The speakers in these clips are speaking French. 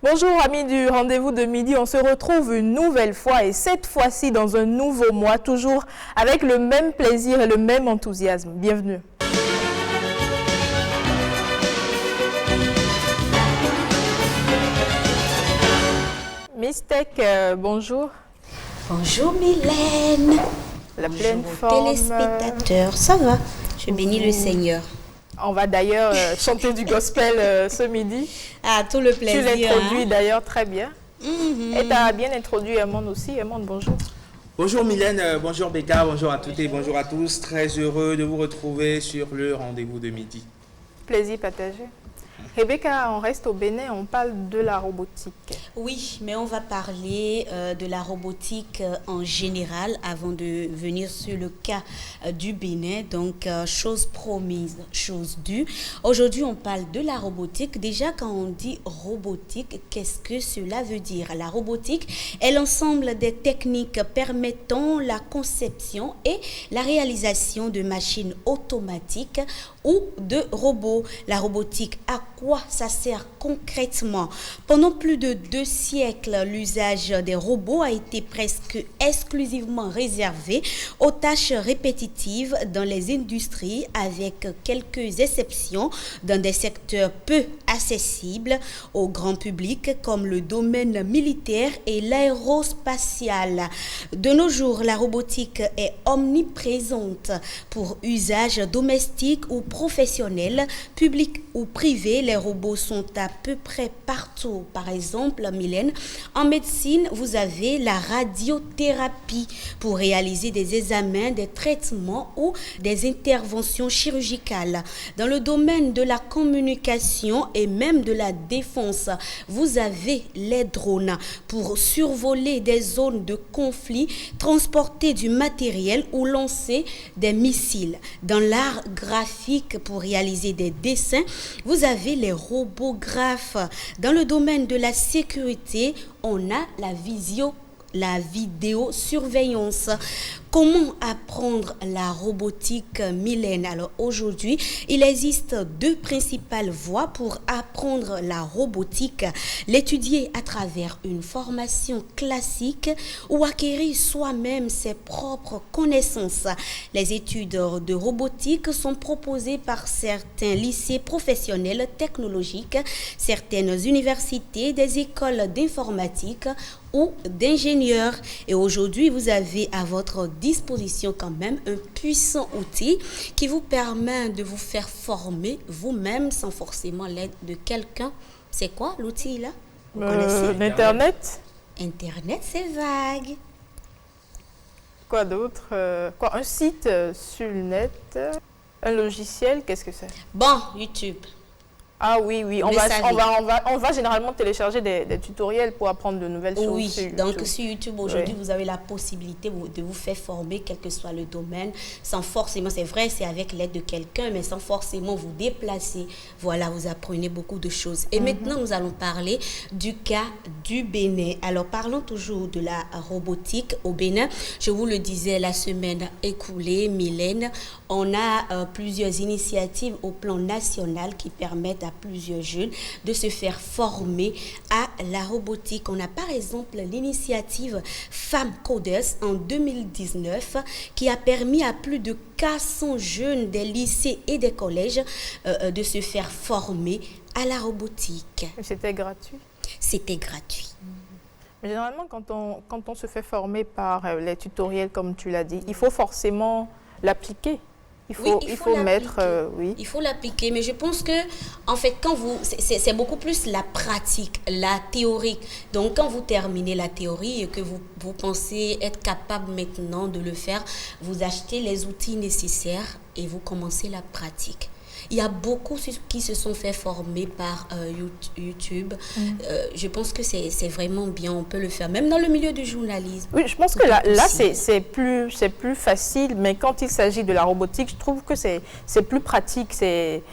Bonjour amis du rendez-vous de midi, on se retrouve une nouvelle fois et cette fois-ci dans un nouveau mois, toujours avec le même plaisir et le même enthousiasme. Bienvenue. Miss Tech, bonjour. Bonjour Mylène. La pleine Bonjour forme. Téléspectateurs, ça va? Je bénis le Seigneur. On va d'ailleurs chanter du gospel ce midi. Ah, tout le plaisir. Tu l'introduis d'ailleurs très bien. Mm-hmm. Et tu as bien introduit Emond aussi. Emond, bonjour. Bonjour Mylène, bonjour Becca, bonjour à toutes et bonjour à tous. Très heureux de vous retrouver sur le rendez-vous de midi. Plaisir partagé. Rebecca, on reste au Bénin, on parle de la robotique. Oui, mais on va parler de la robotique en général avant de venir sur le cas du Bénin. Donc, chose promise, chose due. Aujourd'hui, on parle de la robotique. Déjà, quand on dit robotique, qu'est-ce que cela veut dire? La robotique est l'ensemble des techniques permettant la conception et la réalisation de machines automatiques ou de robots. La robotique, à quoi ça sert concrètement? Pendant plus de 2 siècles, l'usage des robots a été presque exclusivement réservé aux tâches répétitives dans les industries, avec quelques exceptions dans des secteurs peu accessibles au grand public comme le domaine militaire et l'aérospatial. De nos jours, la robotique est omniprésente pour usage domestique ou professionnel, public ou privé. Les robots sont à peu près partout. Par exemple, Mylène, en médecine, vous avez la radiothérapie pour réaliser des examens, des traitements ou des interventions chirurgicales. Dans le domaine de la communication et même de la défense, vous avez les drones pour survoler des zones de conflit, transporter du matériel ou lancer des missiles. Dans l'art graphique, pour réaliser des dessins, vous avez les robographes. Dans le domaine de la sécurité, on a la vidéosurveillance. Comment apprendre la robotique, Mylène? Alors aujourd'hui, il existe 2 principales voies pour apprendre la robotique. L'étudier à travers une formation classique ou acquérir soi-même ses propres connaissances. Les études de robotique sont proposées par certains lycées professionnels technologiques, certaines universités, des écoles d'informatique ou d'ingénieurs. Et aujourd'hui, vous avez à votre disposition quand même un puissant outil qui vous permet de vous faire former vous-même sans forcément l'aide de quelqu'un. C'est quoi l'outil là? Vous connaissez? L'Internet. Internet, c'est vague. Quoi d'autre? Un site sur le net, un logiciel, qu'est-ce que c'est? Bon, YouTube. Ah oui, on va généralement télécharger des tutoriels pour apprendre de nouvelles choses. Oui, sur YouTube. donc sur YouTube aujourd'hui, vous avez la possibilité de vous faire former, quel que soit le domaine, sans forcément, c'est vrai, c'est avec l'aide de quelqu'un, mais sans forcément vous déplacer. Voilà, vous apprenez beaucoup de choses. Et maintenant, nous allons parler du cas du Bénin. Alors, parlons toujours de la robotique au Bénin. Je vous le disais la semaine écoulée, Mylène, on a plusieurs initiatives au plan national qui permettent à plusieurs jeunes de se faire former à la robotique. On a par exemple l'initiative Femmes Coders en 2019 qui a permis à plus de 400 jeunes des lycées et des collèges de se faire former à la robotique. C'était gratuit? C'était gratuit. Mais généralement, quand on se fait former par les tutoriels, comme tu l'as dit, il faut forcément l'appliquer. Il faut mettre, oui. Il faut l'appliquer, mais je pense que, en fait, c'est beaucoup plus la pratique, la théorie. Donc, quand vous terminez la théorie et que vous pensez être capable maintenant de le faire, vous achetez les outils nécessaires et vous commencez la pratique. Il y a beaucoup qui se sont fait former par YouTube. Je pense que c'est vraiment bien, on peut le faire, même dans le milieu du journalisme. Oui, je pense que là c'est plus facile, mais quand il s'agit de la robotique, je trouve que c'est plus pratique, c'est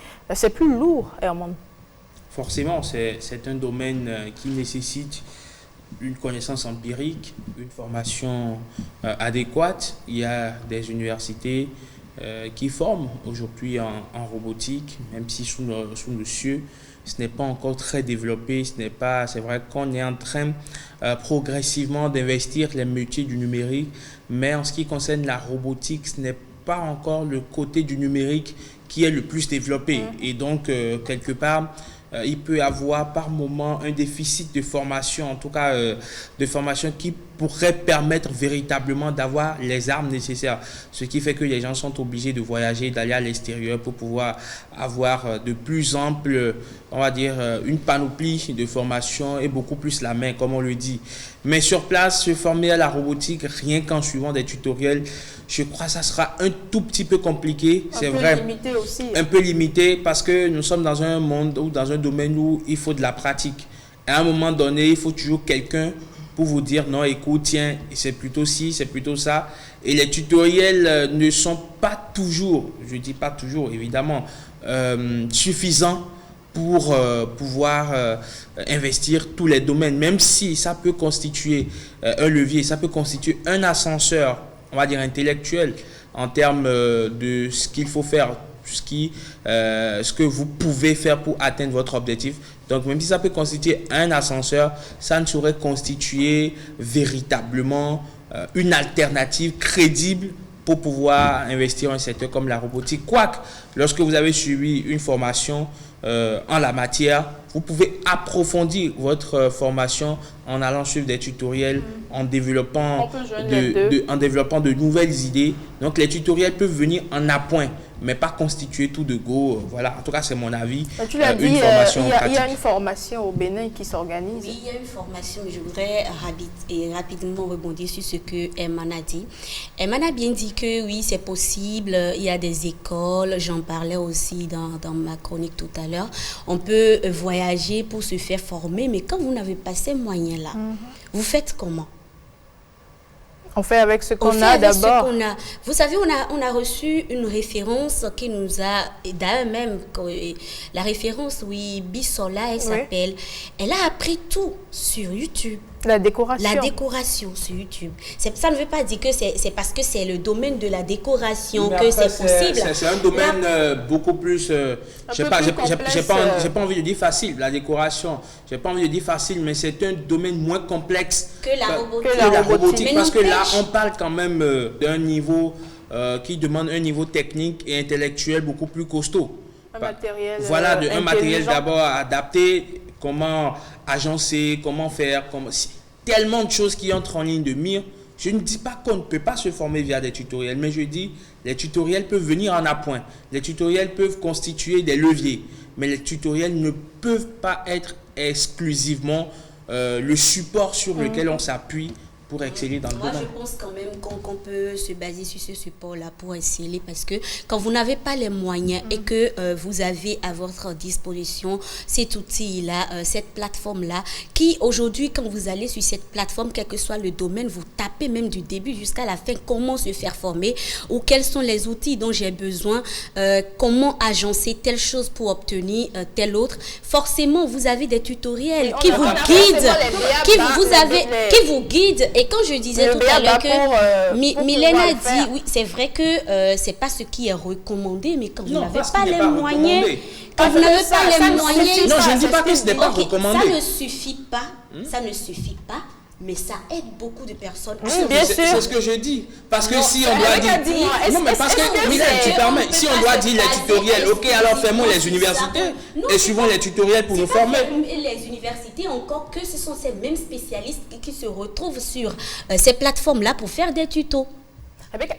plus lourd, Herman. Forcément, c'est un domaine qui nécessite une connaissance empirique, une formation adéquate. Il y a des universités qui forment aujourd'hui en robotique, même si sous nos cieux, ce n'est pas encore très développé. C'est vrai qu'on est en train progressivement d'investir les métiers du numérique, mais en ce qui concerne la robotique, ce n'est pas encore le côté du numérique qui est le plus développé. Et donc, quelque part, il peut y avoir par moment un déficit de formation, en tout cas de formation qui pourrait permettre véritablement d'avoir les armes nécessaires. Ce qui fait que les gens sont obligés de voyager, d'aller à l'extérieur pour pouvoir avoir de plus ample, on va dire, une panoplie de formation et beaucoup plus la main, comme on le dit. Mais sur place, se former à la robotique, rien qu'en suivant des tutoriels, je crois que ça sera un tout petit peu compliqué. C'est vrai. Un peu limité aussi. Un peu limité parce que nous sommes dans un monde ou dans un domaine où il faut de la pratique. À un moment donné, il faut toujours quelqu'un pour vous dire non, écoute, tiens, c'est plutôt ci, c'est plutôt ça. Et les tutoriels ne sont pas toujours, je dis pas toujours évidemment, suffisants pour pouvoir investir tous les domaines, même si ça peut constituer un levier, ça peut constituer un ascenseur, on va dire intellectuel, en termes de ce qu'il faut faire, ce que vous pouvez faire pour atteindre votre objectif. Donc, même si ça peut constituer un ascenseur, ça ne saurait constituer véritablement une alternative crédible pour pouvoir investir dans un secteur comme la robotique. Quoique, lorsque vous avez suivi une formation en la matière, vous pouvez approfondir votre formation en allant suivre des tutoriels, en développant de nouvelles idées. Donc, les tutoriels peuvent venir en appoint, mais pas constituer tout de go. Voilà, en tout cas, c'est mon avis. Tu l'as dit, il y a une formation au Bénin qui s'organise. Oui, il y a une formation. Je voudrais rapidement rebondir sur ce que Herman a dit. Herman a bien dit que oui, c'est possible. Il y a des écoles. J'en parlais aussi dans ma chronique tout à l'heure. On peut voyager pour se faire former, mais quand vous n'avez pas ces moyens-là, vous faites comment? On fait avec ce qu'on a d'abord. Vous savez, on a reçu une référence qui nous a, d'ailleurs même, la référence, oui, Bissola, elle s'appelle. Elle a appris tout sur YouTube. La décoration. La décoration sur YouTube. Ça ne veut pas dire que c'est parce que c'est le domaine de la décoration que c'est possible. C'est un domaine beaucoup plus... j'ai pas envie de dire facile, la décoration. J'ai pas envie de dire facile, mais c'est un domaine moins complexe que la robotique. Parce que là, on parle quand même d'un niveau qui demande un niveau technique et intellectuel beaucoup plus costaud. Un matériel d'abord adapté. Comment agencer, comment faire, tellement de choses qui entrent en ligne de mire. Je ne dis pas qu'on ne peut pas se former via des tutoriels, mais je dis les tutoriels peuvent venir en appoint. Les tutoriels peuvent constituer des leviers, mais les tutoriels ne peuvent pas être exclusivement le support sur lequel on s'appuie pour exceller dans le domaine. Moi, je pense quand même qu'on peut se baser sur ce support-là pour exceller, parce que quand vous n'avez pas les moyens et que vous avez à votre disposition cet outil-là, cette plateforme-là, qui aujourd'hui, quand vous allez sur cette plateforme, quel que soit le domaine, vous tapez même du début jusqu'à la fin comment se faire former ou quels sont les outils dont j'ai besoin, comment agencer telle chose pour obtenir telle autre. Forcément, vous avez des tutoriels qui vous guident. Et quand je disais tout à l'heure que Mylène dit, oui, c'est vrai que c'est pas ce qui est recommandé, mais quand vous n'avez pas les moyens, non, je ne dis pas que ce n'est pas recommandé. Ça ne suffit pas, mais ça aide beaucoup de personnes. C'est ce que je dis. Parce que si on doit dire... Non, mais parce que, Mylène, tu permets, si on doit dire les tutoriels, ok, alors fermons les universités et suivons les tutoriels pour nous former. Les universités, encore que ce sont ces mêmes spécialistes qui se retrouvent sur ces plateformes-là pour faire des tutos.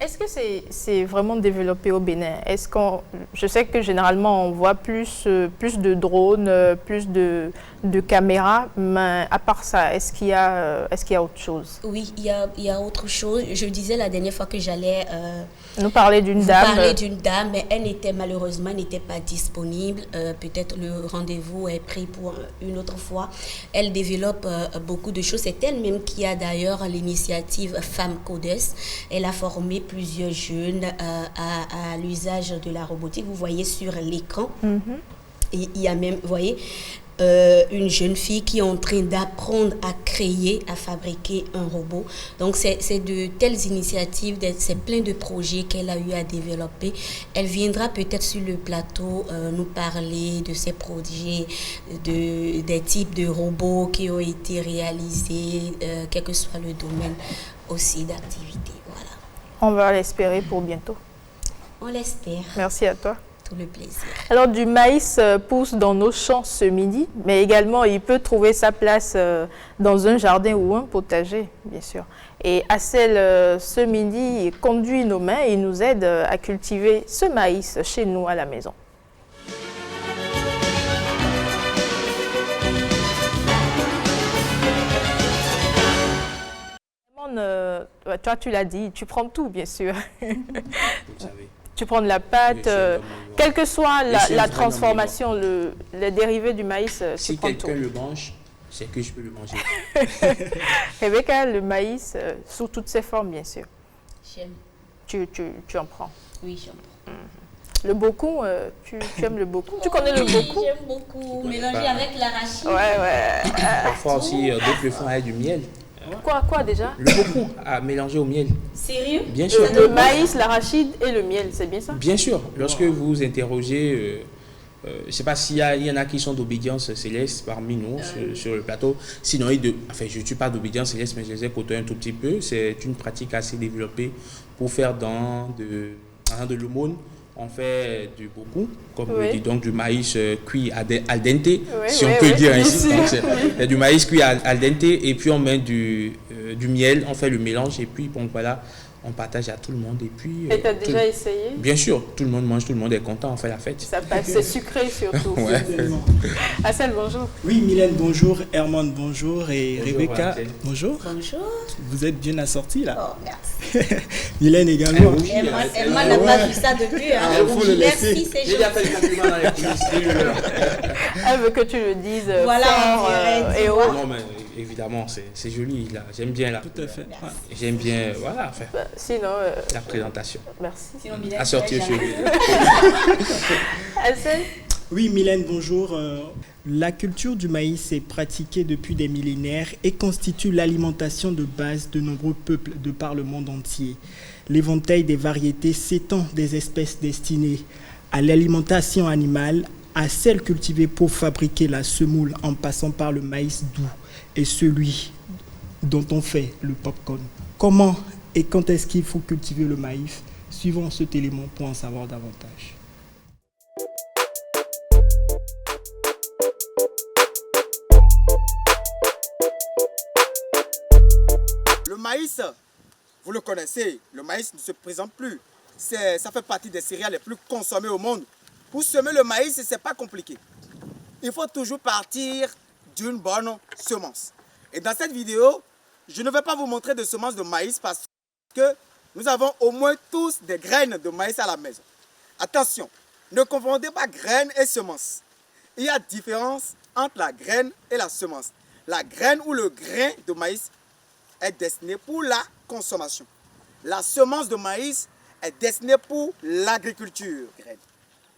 Est-ce que c'est vraiment développé au Bénin? Je sais que généralement on voit plus de drones, plus de caméras, mais à part ça, est-ce qu'il y a autre chose? Oui, il y a autre chose. Je disais la dernière fois que j'allais nous parler d'une dame, mais elle malheureusement n'était pas disponible. Peut-être le rendez-vous est pris pour une autre fois. Elle développe beaucoup de choses. C'est elle-même qui a d'ailleurs l'initiative Femmes Codes. Elle a formé plusieurs jeunes à l'usage de la robotique. Vous voyez sur l'écran. Et il y a même, vous voyez, une jeune fille qui est en train d'apprendre à créer, à fabriquer un robot. Donc, c'est de telles initiatives, c'est plein de projets qu'elle a eu à développer. Elle viendra peut-être sur le plateau nous parler de ces projets, des types de robots qui ont été réalisés, quel que soit le domaine aussi d'activité. Voilà. On va l'espérer pour bientôt. On l'espère. Merci à toi. Tout le plaisir. Alors, du maïs pousse dans nos champs ce midi, mais également, il peut trouver sa place dans un jardin ou un potager, bien sûr. Et Assel, ce midi, il conduit nos mains et il nous aide à cultiver ce maïs chez nous à la maison. Toi, tu l'as dit, tu prends tout, bien sûr. Vous savez. Tu prends de la pâte, quelle que soit la transformation, les dérivés du maïs, si tu prends tout. quelqu'un le mange, c'est que je peux le manger. Rebecca, le maïs, sous toutes ses formes, bien sûr. J'aime. Tu en prends. Oui, j'en prends. Le boku, tu aimes le boku? Tu connais le boku? J'aime beaucoup. Mélanger avec l'arachide. Ouais. Parfois aussi, d'autres le font avec du miel. Quoi déjà? Le boku à mélanger au miel. Sérieux? Bien sûr. Le maïs, l'arachide et le miel, c'est bien ça? Bien sûr. Lorsque vous interrogez, je ne sais pas s'il y en a qui sont d'obédience céleste parmi nous sur le plateau. Sinon, je ne suis pas d'obédience céleste, mais je les ai côtoyés un tout petit peu. C'est une pratique assez développée pour faire de l'aumône. On fait du boku, comme on dit, donc du maïs cuit al dente, si on peut dire ainsi. C'est du maïs cuit al dente et puis on met du miel, on fait le mélange et puis bon voilà, on partage à tout le monde. Et puis. Et tu as déjà essayé? Bien sûr, tout le monde mange, tout le monde est content, on fait la fête. Ça passe, c'est sucré surtout. Ouais. Assel, bonjour. Oui, Mylène, bonjour. Herman, bonjour. Et Bonjour, Rebecca, Angèle. bonjour. Bonjour. Vous êtes bien assortis là. Oh, merci. Mylène également. Oui, Emma n'a pas vu ça depuis. Il faut le laisser. Merci, c'est J'ai déjà gentil. fait le compliment dans les coulisses. Elle veut que tu le dises Voilà, fort en direct, et haut. Non, mais évidemment, c'est joli. Là. J'aime bien la Tout à fait. couleur. J'aime bien, voilà, enfin, Sinon, la présentation. merci. Sinon, Mylène, Assorti tu vas sur lui. Assel? Oui, Mylène, bonjour. La culture du maïs est pratiquée depuis des millénaires et constitue l'alimentation de base de nombreux peuples de par le monde entier. L'éventail des variétés s'étend des espèces destinées à l'alimentation animale à celles cultivées pour fabriquer la semoule en passant par le maïs doux et celui dont on fait le popcorn. Comment et quand est-ce qu'il faut cultiver le maïs? Suivons cet élément pour en savoir davantage. Le maïs, vous le connaissez, le maïs ne se présente plus. Ça fait partie des céréales les plus consommées au monde. Pour semer le maïs, ce n'est pas compliqué. Il faut toujours partir d'une bonne semence. Et dans cette vidéo, je ne vais pas vous montrer de semences de maïs parce que nous avons au moins tous des graines de maïs à la maison. Attention, ne confondez pas graines et semences. Il y a différence entre la graine et la semence. La graine ou le grain de maïs est destiné pour la consommation. La semence de maïs est destinée pour l'agriculture.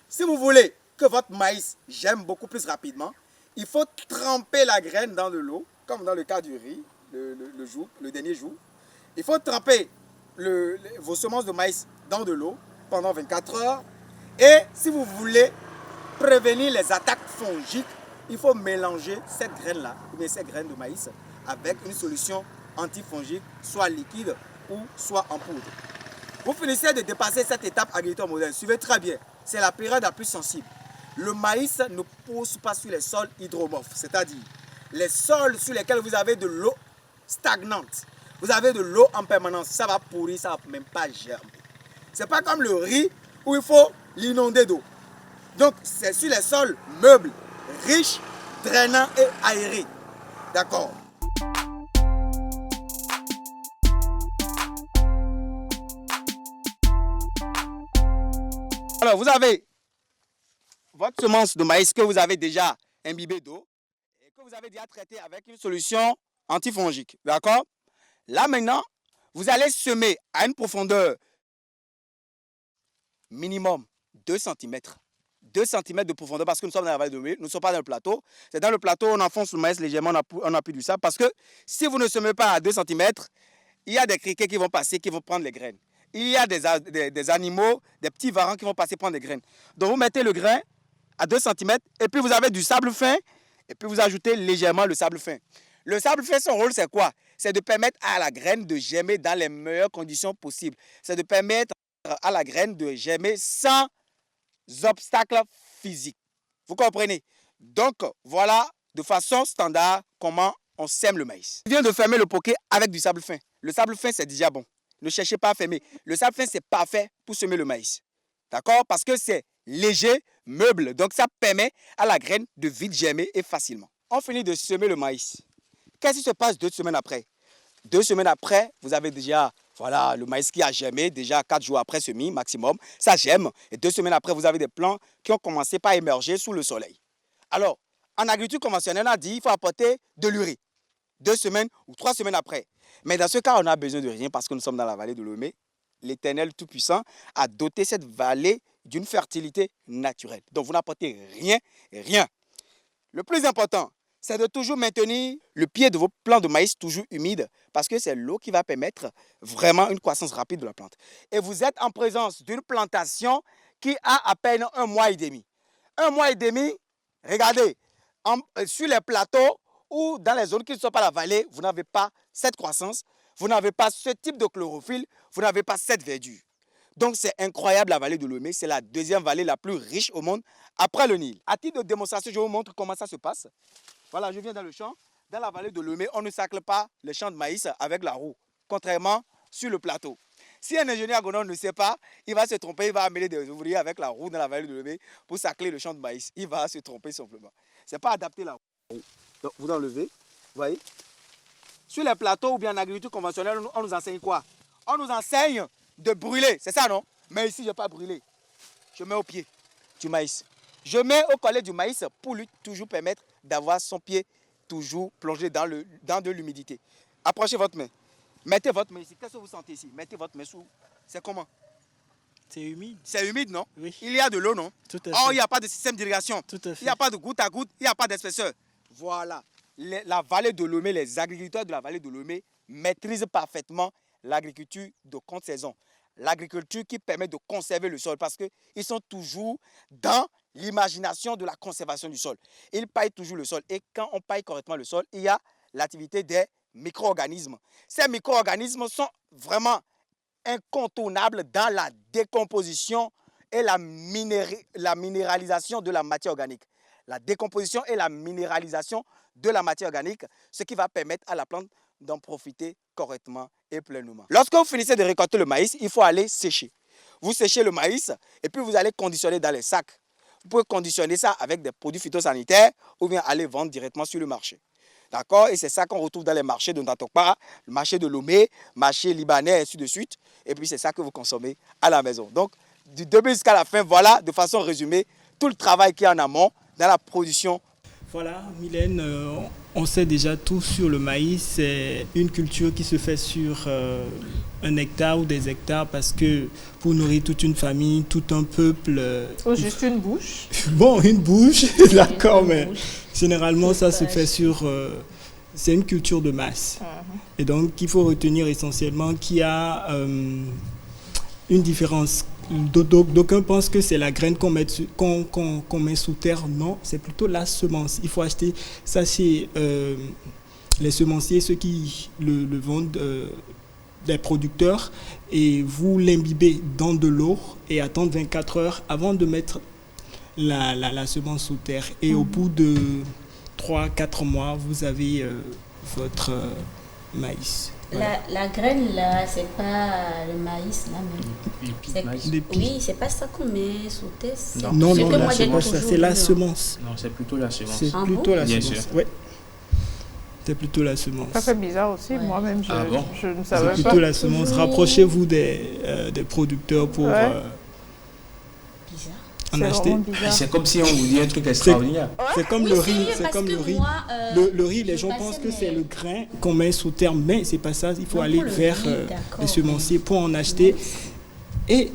Si vous voulez que votre maïs germe beaucoup plus rapidement, il faut tremper la graine dans de l'eau, comme dans le cas du riz, le dernier jour. Il faut tremper vos semences de maïs dans de l'eau pendant 24 heures. Et si vous voulez prévenir les attaques fongiques, il faut mélanger cette graine-là, ou bien ces graines de maïs, avec une solution antifongique, soit liquide ou soit en poudre. Vous finissez de dépasser cette étape agricole moderne. Suivez très bien, c'est la période la plus sensible. Le maïs ne pousse pas sur les sols hydromorphes, c'est-à-dire les sols sur lesquels vous avez de l'eau stagnante. Vous avez de l'eau en permanence, ça va pourrir, ça ne va même pas germer. Ce n'est pas comme le riz où il faut l'inonder d'eau. Donc, c'est sur les sols meubles, riches, drainants et aérés. D'accord? Alors, vous avez votre semence de maïs que vous avez déjà imbibée d'eau et que vous avez déjà traitée avec une solution antifongique. D'accord? Là, maintenant, vous allez semer à une profondeur minimum 2 cm 2 cm de profondeur parce que nous sommes dans la vallée de Lomé, nous ne sommes pas dans le plateau. C'est dans le plateau, on enfonce le maïs légèrement, on appuie du sable parce que si vous ne semez pas à 2 cm, il y a des criquets qui vont passer, qui vont prendre les graines. Il y a des animaux, des petits varans qui vont passer prendre des graines. Donc vous mettez le grain à 2 cm et puis vous avez du sable fin et puis vous ajoutez légèrement le sable fin. Le sable fin, son rôle c'est quoi? C'est de permettre à la graine de germer dans les meilleures conditions possibles. C'est de permettre à la graine de germer sans obstacles physiques. Vous comprenez? Donc voilà de façon standard comment on sème le maïs. Je viens de fermer le poké avec du sable fin. Le sable fin c'est déjà bon. Ne cherchez pas à fermer. Le sable fin c'est parfait pour semer le maïs. D'accord? Parce que c'est léger, meuble. Donc ça permet à la graine de vite germer et facilement. On finit de semer le maïs. Qu'est-ce qui se passe 2 semaines après? 2 semaines après, vous avez déjà le maïs qui a germé, déjà 4 jours après semis maximum, ça germe. Et 2 semaines après, vous avez des plants qui ont commencé par émerger sous le soleil. Alors, en agriculture conventionnelle, on a dit qu'il faut apporter de l'urée 2 semaines ou 3 semaines après. Mais dans ce cas, on n'a besoin de rien parce que nous sommes dans la vallée de Lomé. L'Éternel Tout-Puissant a doté cette vallée d'une fertilité naturelle. Donc, vous n'apportez rien. Le plus important, c'est de toujours maintenir le pied de vos plants de maïs toujours humides parce que c'est l'eau qui va permettre vraiment une croissance rapide de la plante. Et vous êtes en présence d'une plantation qui a à peine 1 mois et demi. 1 mois et demi, regardez, sur les plateaux ou dans les zones qui ne sont pas la vallée, vous n'avez pas cette croissance, vous n'avez pas ce type de chlorophylle, vous n'avez pas cette verdure. Donc c'est incroyable la vallée de Lomé, c'est la 2e vallée la plus riche au monde après le Nil. À titre de démonstration, je vous montre comment ça se passe. Voilà, je viens dans le champ. Dans la vallée de Lomé, on ne sacle pas les champs de maïs avec la roue, contrairement sur le plateau. Si un ingénieur agronome ne sait pas, il va se tromper, il va amener des ouvriers avec la roue dans la vallée de Lomé pour sacler le champ de maïs. Il va se tromper simplement. Ce n'est pas adapté la roue. Donc, vous enlevez, vous voyez. Sur les plateaux ou bien en agriculture conventionnelle, on nous enseigne quoi? On nous enseigne de brûler, c'est ça non? Mais ici, je n'ai pas brûlé. Je mets au pied du maïs. Je mets au collet du maïs pour lui toujours permettre d'avoir son pied toujours plongé dans de l'humidité. Approchez votre main. Mettez votre main ici. Qu'est-ce que vous sentez ici? Mettez votre main sous. C'est comment? C'est humide. C'est humide, non? Oui. Il y a de l'eau, non? Tout à fait. Oh, il n'y a pas de système d'irrigation. Tout à fait. Il n'y a pas de goutte à goutte. Il n'y a pas d'épaisseur. Voilà. La vallée de Lomé, les agriculteurs de la vallée de Lomé maîtrisent parfaitement l'agriculture de contre-saison. L'agriculture qui permet de conserver le sol parce qu'ils sont toujours dans l'imagination de la conservation du sol. Ils paillent toujours le sol. Et quand on paille correctement le sol, il y a l'activité des micro-organismes. Ces micro-organismes sont vraiment incontournables dans la décomposition et la minéralisation de la matière organique. La décomposition et la minéralisation de la matière organique, ce qui va permettre à la plante d'en profiter correctement et pleinement. Lorsque vous finissez de récolter le maïs, il faut aller sécher. Vous séchez le maïs et puis vous allez conditionner dans les sacs. Vous pouvez conditionner ça avec des produits phytosanitaires ou bien aller vendre directement sur le marché. D'accord? Et c'est ça qu'on retrouve dans les marchés de Ntantokpa, le marché de Lomé, marché libanais, et ainsi de suite. Et puis c'est ça que vous consommez à la maison. Donc, du début jusqu'à la fin, voilà, de façon résumée, tout le travail qu'il y a en amont dans la production. Voilà, Mylène, on sait déjà tout sur le maïs. C'est une culture qui se fait sur 1 hectare ou des hectares parce que pour nourrir toute une famille, tout un peuple... Ou juste une bouche. Bon, une bouche, d'accord, mais généralement ça se fait sur... c'est une culture de masse. Et donc, il faut retenir essentiellement qu'il y a une différence. D'aucuns pensent que c'est la graine qu'on met sous terre. Non, c'est plutôt la semence. Il faut acheter ça chez les semenciers, ceux qui le vendent, des producteurs, et vous l'imbibez dans de l'eau et attendre 24 heures avant de mettre la semence sous terre. Et au bout de 3-4 mois, vous avez votre maïs. Voilà. La graine, là, c'est pas le maïs, là, même. Oui, c'est pas ça qu'on met sous terre. Non, c'est pas ça, c'est la semence. Non, c'est plutôt la semence. C'est plutôt la semence, oui. C'est plutôt la semence. Ça fait bizarre aussi, moi-même, je ne savais pas. C'est plutôt la semence. Rapprochez-vous des producteurs pour... en acheter. C'est comme si on vous dit un truc extraordinaire. C'est comme le riz. C'est comme le riz. Le riz, les gens pensent que c'est le grain qu'on met sous terre, mais c'est pas ça. Il faut aller vers les semenciers pour en acheter. Et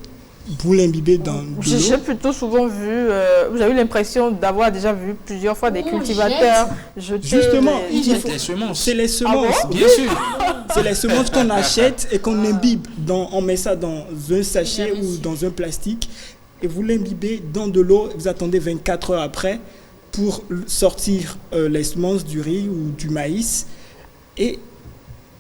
Vous l'imbibez dans de J'ai l'eau. plutôt souvent vu, j'ai eu l'impression d'avoir déjà vu plusieurs fois des On cultivateurs jeter Justement, des- il faut- Les semences. c'est les semences. Ah bon Bien sûr. C'est les semences qu'on achète et qu'on imbibe. On met ça dans un sachet ou dans un plastique et vous l'imbibez dans de l'eau. Vous attendez 24 heures après pour sortir les semences du riz ou du maïs et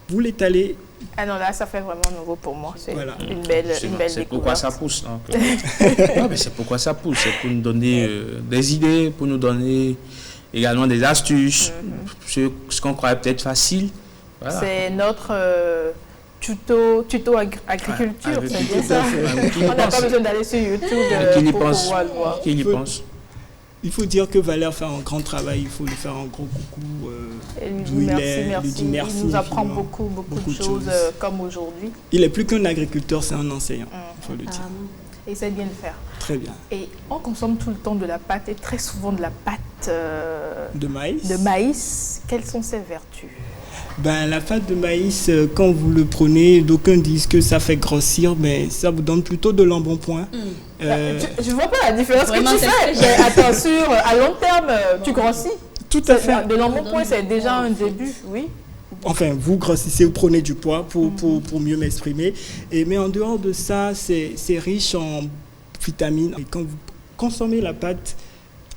vous l'étalez. Ah non, là, ça fait vraiment nouveau pour moi. C'est Voilà. une belle C'est pourquoi découverte. ça pousse. Donc, ouais, mais c'est pourquoi ça pousse. C'est pour nous donner des idées, pour nous donner également des astuces, ce qu'on croyait peut-être facile. Voilà. C'est notre tuto agriculture, c'est bien Tout ça. à fait. Qui y On n'a pense? pas besoin d'aller sur YouTube Qui y pour pense? pouvoir le voir. Qui y Faut- pense? Il faut dire que Valère fait un grand travail. Il faut lui faire un gros coucou. Et lui D'où dit il merci, est, merci. lui dit merci Il nous apprend infiniment. beaucoup Beaucoup de de choses choses. comme aujourd'hui. Il est plus qu'un agriculteur, c'est un enseignant. Il faut le dire. Apparemment. Et c'est bien de le faire. Très bien. Et on consomme tout le temps de la pâte et très souvent de la pâte De maïs. de maïs. Quelles sont ses vertus? Ben, la pâte de maïs, quand vous le prenez, d'aucuns disent que ça fait grossir, mais ça vous donne plutôt de l'embonpoint. Je vois pas la différence Vraiment, que tu c'est fais. ce que Mais attends, à long terme, tu grossis. Tout à fait. De l'embonpoint, c'est déjà un début, oui. Enfin, vous grossissez, vous prenez du poids pour mieux m'exprimer. Mais en dehors de ça, c'est riche en vitamines. Et quand vous consommez la pâte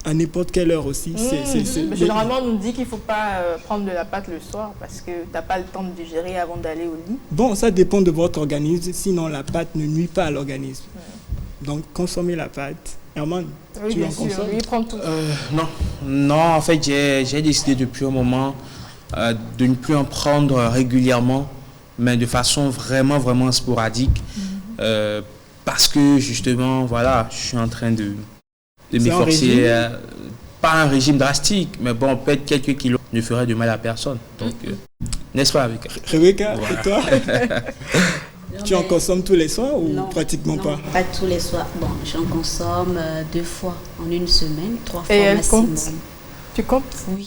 à n'importe quelle heure aussi, Mais généralement, on nous dit qu'il ne faut pas prendre de la pâte le soir parce que tu n'as pas le temps de digérer avant d'aller au lit. Bon, ça dépend de votre organisme. Sinon, la pâte ne nuit pas à l'organisme. Donc, consommez la pâte. Herman, Oui, tu bien en sûr. consommes? Lui, il prend tout. Non, en fait, j'ai décidé depuis un moment de ne plus en prendre régulièrement, mais de façon vraiment sporadique. Parce que justement, voilà, je suis en train de C'est un m'efforcer. régime? Pas un régime drastique, mais bon, peut-être quelques kilos ne ferait de mal à personne. Donc, n'est-ce pas, avec Rebecca, Voilà. et toi Non, tu en mais- consommes tous les soirs ou Non, pratiquement non, pas? Pas tous les soirs. Bon, j'en consomme 2 fois en une semaine, 3 fois Et elle maximum. compte? Tu comptes? Oui.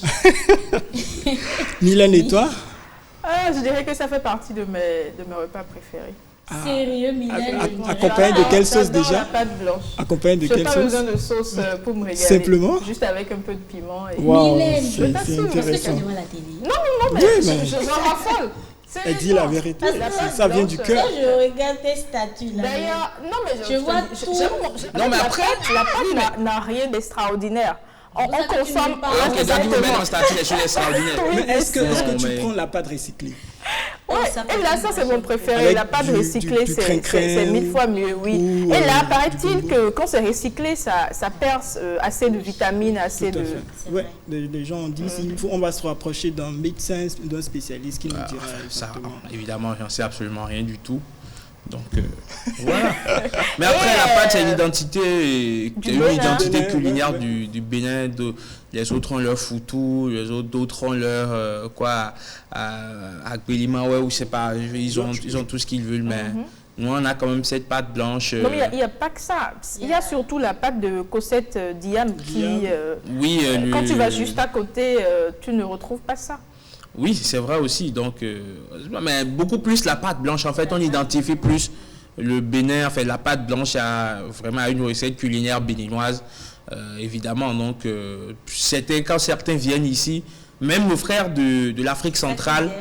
Mylène et toi? Je dirais que ça fait partie de mes repas préférés. Sérieux, Mylène? Accompagné de quelle sauce J'adore déjà? la pâte blanche. Accompagné de Je n'ai quelle pas sauce? besoin de sauce pour me régaler. Simplement? Juste avec un peu de piment. Et... Waouh, Mylène, c'est je t'assure, Est-ce que tu as intéressant. devant la télé? Non, mais Oui, mais- j'en raffole. Elle dit la vérité, La pâte ça vient du blanche, cœur. Quand je regarde tes statuts là. D'ailleurs, non mais Je vois tout. Non, mais la après- pâte n'a rien d'extraordinaire. On ça que tu consomme. n'aimes pas. Alors que David me met dans le statut des choses extraordinaires. Oui, Mais est-ce que Non, tu mais- prends la pâte recyclée? Ouais, ça et là, ça c'est mon préféré. Avec La pâte du recyclée, crin-crin c'est 1000 fois mieux, oui. ou, Et là, du paraît-il bonbon. que quand c'est recyclé, ça perce assez de vitamines, assez Tout à de. fait. C'est Ouais, vrai. les gens disent on va se rapprocher d'un médecin, d'un spécialiste qui nous dira Ça, exactement. évidemment, j'en sais absolument rien du tout. Donc, voilà. Mais après, la pâte, c'est l'identité, Du Bénin. identité Ouais, culinaire ouais. du Bénin. Les autres ont leur foutou, les autres d'autres ont leur, Agbelima, ouais, ou je sais pas, ils ont tout ce qu'ils veulent, mais nous, on a quand même cette pâte blanche. Non, mais il n'y a pas que ça. Il y a surtout la pâte de Cosette Diam qui. Oui, Quand tu vas juste à côté, tu ne retrouves pas ça. Oui, c'est vrai aussi. Donc, mais beaucoup plus la pâte blanche. En fait, on identifie plus le Bénin. En fait, la pâte blanche a vraiment une recette culinaire béninoise, évidemment. Donc, c'était quand certains viennent ici, même nos frères de l'Afrique centrale,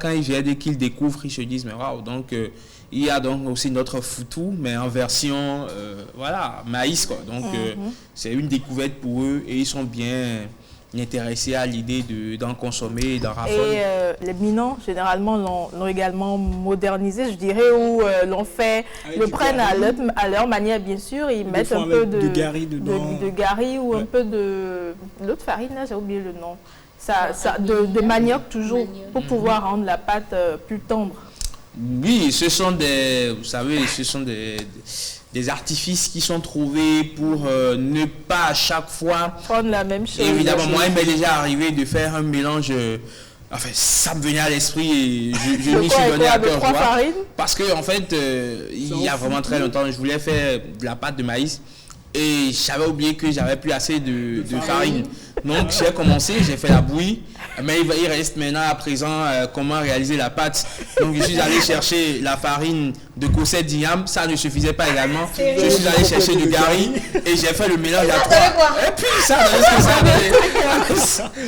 quand ils viennent et qu'ils découvrent, ils se disent, mais waouh, donc il y a donc aussi notre foutou, mais en version, voilà, maïs, quoi. Donc, c'est une découverte pour eux et ils sont bien intéressés à l'idée d'en consommer et d'en raffoler. Et les Minans, généralement, l'ont également modernisé, je dirais, ou l'ont fait, Avec le du prennent gari. à leur manière, bien sûr. Ils mettent font un peu avec de gari dedans. de gari ou un Ouais. peu de l'autre farine, là, j'ai oublié le nom. De manioc toujours, pour pouvoir rendre la pâte plus tendre. Oui, ce sont des, vous savez, ce sont des artifices qui sont trouvés pour ne pas à chaque fois. Prendre la même chose. Évidemment, moi, il m'est déjà arrivé de faire un mélange. Enfin, ça me venait à l'esprit et je m'y suis donné à de cœur 3 joie. farines. Parce que en fait, il y a vraiment très longtemps, je voulais faire de la pâte de maïs et j'avais oublié que j'avais plus assez de farine. Donc j'ai commencé, j'ai fait la bouillie, mais il reste maintenant à présent comment réaliser la pâte. Donc je suis allé chercher la farine de Cosset d'Ignam, ça ne suffisait pas également. Je suis allé chercher du gari et j'ai fait le mélange à trois. Et puis ça a donné ce que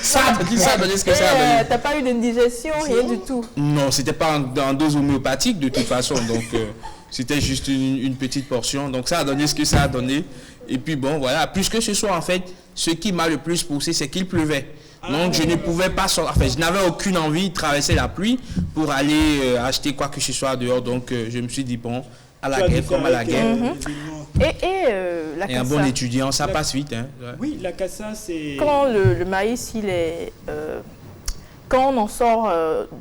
ça a donné. Ça a donné ce que ça a donné. T'as pas eu d'indigestion, rien du tout? Non, c'était pas en dose homéopathique de toute façon, donc c'était juste une petite portion. Donc ça a donné ce que ça a donné. Et puis bon, voilà, puisque ce soir en fait, ce qui m'a le plus poussé, c'est qu'il pleuvait. Donc je ne pouvais pas sortir, enfin je n'avais aucune envie de traverser la pluie pour aller acheter quoi que ce soit dehors. Donc je me suis dit bon, à la guerre comme à la guerre. La Et un bon étudiant, ça passe vite. Hein. Ouais. Oui, la cassa c'est... Quand le maïs, il est... quand on en sort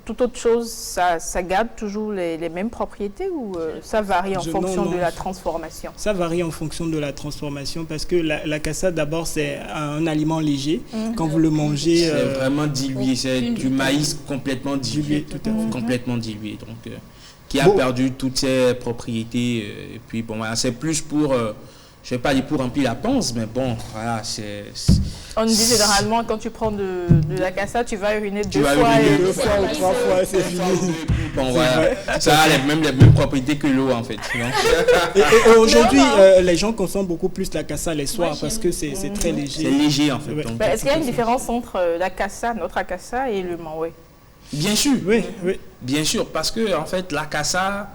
toute autre chose, ça garde toujours les mêmes propriétés ou ça varie en fonction de la transformation? Ça varie en fonction de la transformation parce que la cassa, d'abord, c'est un aliment léger. Quand vous le mangez... C'est vraiment dilué, c'est du maïs complètement dilué. Tout à fait. Complètement dilué, donc qui a perdu toutes ses propriétés. Et puis bon, voilà, c'est plus pour... je ne vais pas dire pour remplir la panse, mais bon, voilà, c'est... On dit généralement, quand tu prends de la cassa, tu vas uriner deux fois ou trois fois, c'est fini. Bon, voilà, ça a les mêmes propriétés que l'eau, en fait. Et aujourd'hui, les gens consomment beaucoup plus la cassa les soirs parce que c'est très léger. C'est léger, en fait. Ouais. Donc, Est-ce qu'il y a une différence entre la cassa, notre cassa, et le maoué? Bien sûr. Oui. Bien sûr, parce que, en fait, la cassa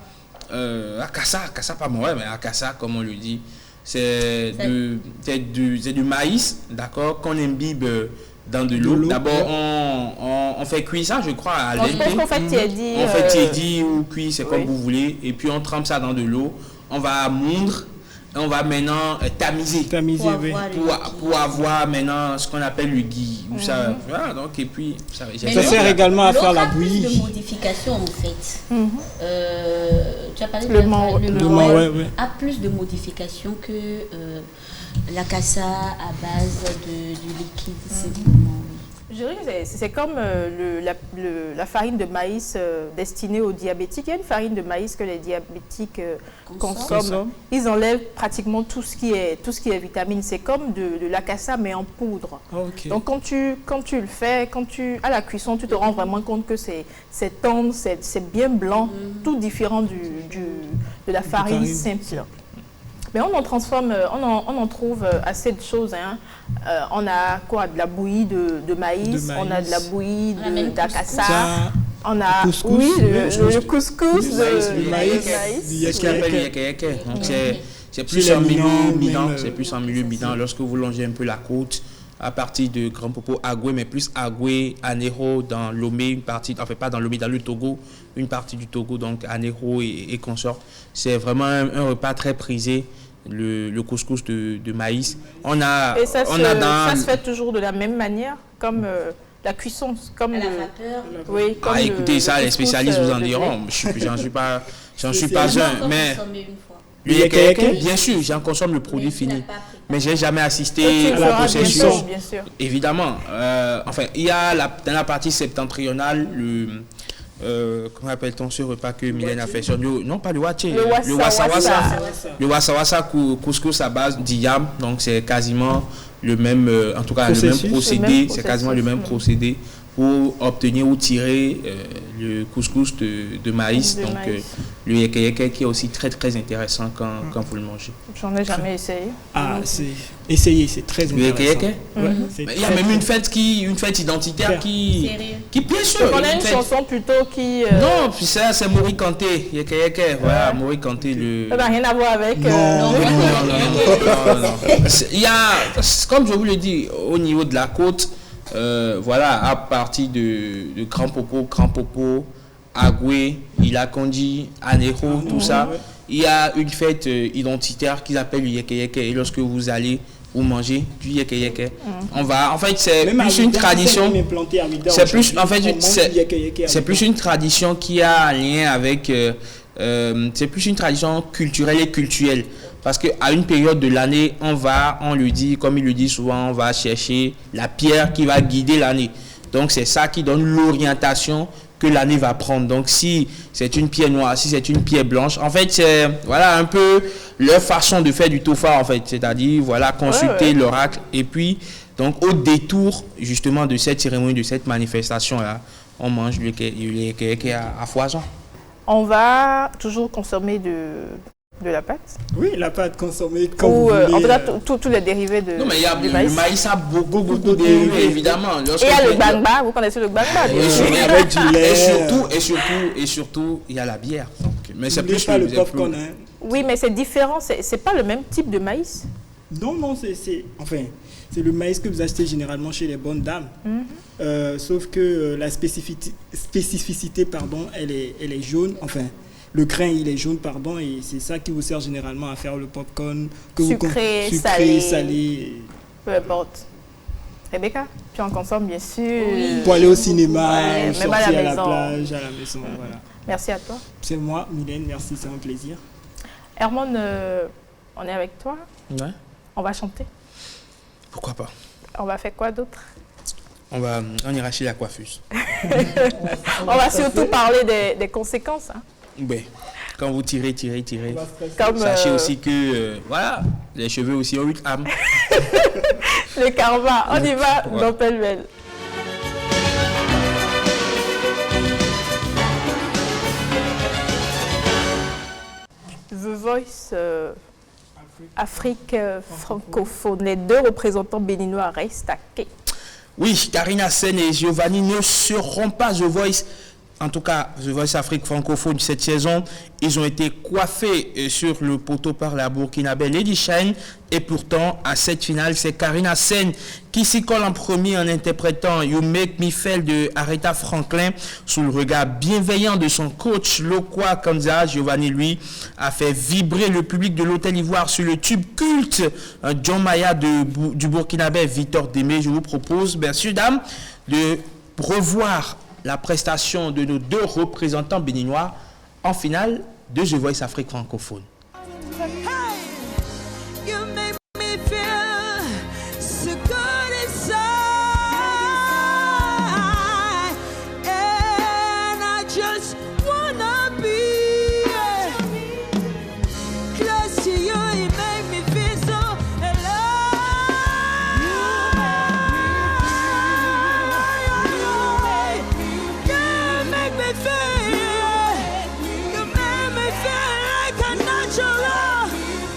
pas mauvais, mais la cassa, comme on le dit, c'est du maïs, d'accord, qu'on imbibe dans de l'eau. D'abord, on fait cuire ça, je crois, à Je pense qu'on fait tiédi. On fait tiédi ou cuire, c'est comme vous voulez. Et puis, on trempe ça dans de l'eau. On va moudre. On va maintenant tamiser. Pour avoir maintenant ce qu'on appelle le gui. Ça, voilà, donc, et puis, ça sert également à faire la bouillie. L'eau a plus de modifications, en fait. Tu as parlé de le maoué a plus de modifications que la cassa à base du liquide. C'est du maoué. Je dirais que c'est comme la farine de maïs destinée aux diabétiques. Il y a une farine de maïs que les diabétiques consomment. Ils enlèvent pratiquement tout ce qui est vitamine. C'est comme de la cassa mais en poudre. Okay. Donc quand tu le fais, à la cuisson, tu te rends vraiment compte que c'est tendre, c'est bien blanc, tout différent de la farine simple. Mais on en transforme, on en trouve assez de choses. Hein. On a quoi? De la bouillie de maïs, on a de la bouillie d'akassa, on a le couscous du maïs. C'est plus en milieu midant. C'est plus en milieu midant lorsque vous longez un peu la côte à partir de Grand Popo, Agoué, mais plus Agoué, Anéro, dans Lomé, une partie, enfin pas dans Lomé, dans le Togo, une partie du Togo, donc Anéro et consorts. C'est vraiment un repas très prisé, le couscous de maïs. Ça se fait toujours de la même manière, comme la cuisson, comme à la vapeur. Oui, comme écoutez, ça, les spécialistes vous en diront. J'en suis pas un, mais... Le yéké, bien sûr, j'en consomme le produit fini. Mais je n'ai jamais assisté à la processus. Bien sûr. Évidemment. Enfin, il y a dans la partie septentrionale, comment appelle-t-on ce repas que Mylène a fait? Non, pas le waché. Le wassa-wassa. Le wassa-wassa couscous à base d'yam. Donc, c'est quasiment le même, en tout cas, le même procédé. C'est quasiment le même procédé pour obtenir ou tirer le couscous de maïs. Donc, le yéké qui est aussi très très intéressant quand vous le mangez. J'en ai jamais essayé. Essayez, c'est très intéressant. Le yéké. Il y a même une fête identitaire qui bien sûr. On a une chanson plutôt qui... Non, puis ça c'est Mori Kanté, yéké. Voilà, Mori Kanté. Ça n'a rien à voir avec... Non. Il y a, comme je vous l'ai dit, au niveau de la côte, voilà, à partir de Grand Popo, Agoué, Ilakondi, Anéro, tout ça, il y a une fête identitaire qu'ils appellent le yéké. Et lorsque vous allez vous manger du yéké, on va, en fait, c'est plus une tradition. C'est plus, en fait, c'est plus une tradition qui a un lien avec, c'est plus une tradition culturelle et cultuelle. Parce qu'à une période de l'année, on le dit, comme il le dit souvent, on va chercher la pierre qui va guider l'année. Donc c'est ça qui donne l'orientation que l'année va prendre. Donc, si c'est une pierre noire, si c'est une pierre blanche, en fait, c'est voilà, un peu leur façon de faire du tofa, en fait. C'est-à-dire, voilà, consulter l'oracle. Et puis, donc, au détour, justement, de cette cérémonie, de cette manifestation-là, on mange le kéké à foison. On va toujours consommer de la pâte. Oui, la pâte consommée comme Ou, vous voulez. en tout cas, tous les dérivés de Non, mais il y a du le maïs. maïs a beaucoup de dérivés. dérivés, évidemment. Et il y a le bangba, vous connaissez le bangba, bien sûr. Avec du lait. Et surtout, il y a la bière. Donc, mais c'est N'oubliez plus pas le c'est popcorn. plus- Hein. Oui, mais c'est différent, c'est pas le même type de maïs. Non, c'est le maïs que vous achetez généralement chez les bonnes dames. Sauf que la spécificité, pardon, elle est jaune. Enfin, le grain, il est jaune, pardon, et c'est ça qui vous sert généralement à faire le popcorn. Sucré, salé. Peu importe. Rebecca, tu en consommes, bien sûr. Pour aller au cinéma, Ouais, même sortir à la à la maison. plage, à la maison, voilà. Merci à toi. C'est moi, Mylène, merci, c'est un plaisir. Hermone, on est avec toi. Ouais. On va chanter. Pourquoi pas? On va faire quoi d'autre? On ira chez la coiffeuse. On va surtout parler des conséquences. Hein. Ben, quand vous tirez, Comme sachez aussi que voilà, les cheveux aussi ont une âme. le karma. On y va Ouais. dans pêle-mêle. The Voice Afrique francophone. Les deux représentants béninois restent à quai. Oui, Karina Sen et Giovanni ne seront pas The Voice. En tout cas, The Voice Afrique francophone cette saison, ils ont été coiffés sur le poteau par la Burkinabé Lady Shine. Et pourtant, à cette finale, c'est Karina Sen qui s'y colle en premier en interprétant You Make Me Feel de Aretha Franklin sous le regard bienveillant de son coach Lokwa Kanza. Giovanni, lui, a fait vibrer le public de l'Hôtel Ivoire sur le tube culte John Maya du Burkinabé Victor Démé. Je vous propose, messieurs, dames, de revoir la prestation de nos deux représentants béninois en finale de The Voice Afrique francophone. You make me feel so good inside, and I just wanna be close to you. You make me feel so alive. You make me feel. You make me feel like a natural.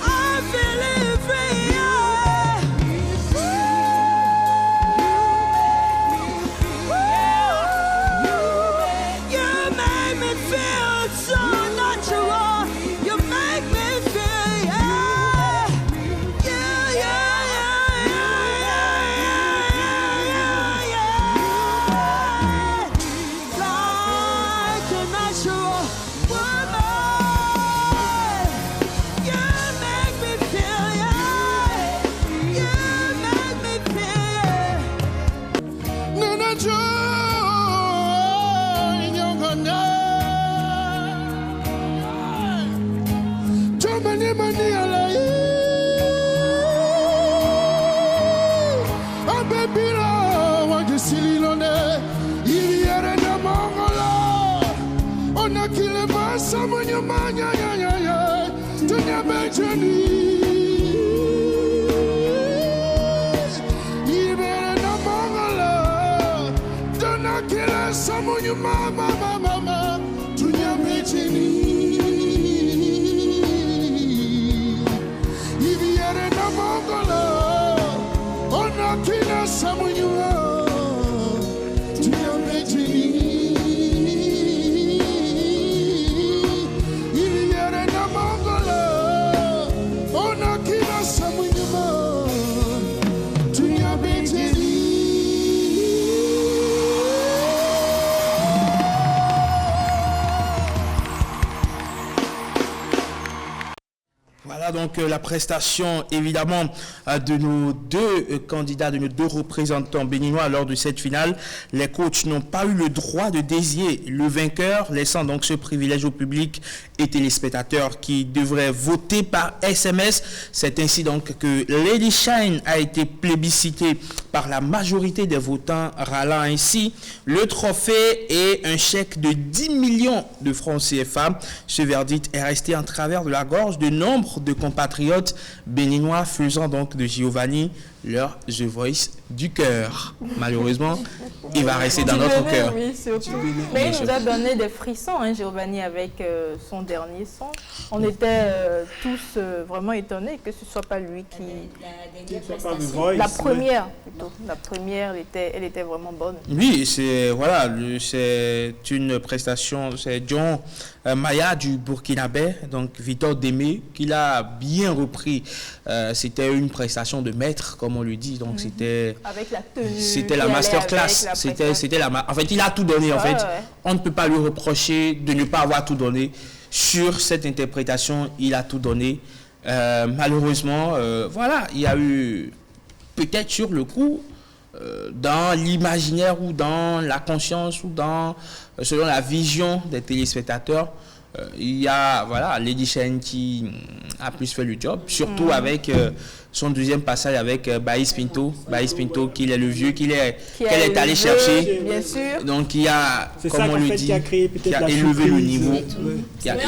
I feel free. You make me feel so natural. You make me feel, yeah, yeah, yeah, yeah, like a natural woman. You make me feel, yeah, you make me feel. Nana Joy, Germany, money, ah, baby, là, on dit si l'on est, il y a des Mongola. On a qui le passe, ça m'a ya, tu n'as pas tenu. Il y a des Mongola. On a qui le ça m'a mama, tu n'as pas tenu. donc la prestation évidemment de nos deux candidats, de nos deux représentants béninois lors de cette finale. Les coachs n'ont pas eu le droit de désigner le vainqueur, laissant donc ce privilège au public et téléspectateurs qui devraient voter par SMS. C'est ainsi donc que Lady Shine a été plébiscité par la majorité des votants, râlant ainsi le trophée et un chèque de 10 millions de francs CFA. Ce verdict est resté en travers de la gorge de nombre de compatriotes béninois, faisant donc de Giovanni leur The Voice du cœur. Malheureusement, il va rester dans notre cœur. Oui, surtout. Mais il nous a donné des frissons, hein, Giovanni, avec son dernier son. On était tous vraiment étonnés que ce ne soit pas lui qui... La première, plutôt. La première, elle était vraiment bonne. Oui, c'est une prestation, c'est John Maya du Burkinabé, donc Victor Démé, qui l'a bien repris. C'était une prestation de maître, comme on lui dit, donc c'était avec la tenue, c'était la masterclass, en fait il a tout donné, on ne peut pas lui reprocher de ne pas avoir tout donné sur cette interprétation. Il a tout donné. Malheureusement, il y a eu peut-être sur le coup, dans l'imaginaire ou dans la conscience ou selon la vision des téléspectateurs, il y a Lady Shine qui a plus fait le job, surtout avec son deuxième passage avec Baïs Pinto, qui est le vieux qu'elle est allée chercher. Bien sûr. Donc il y a, comme on le dit, qui a élevé le niveau. Mais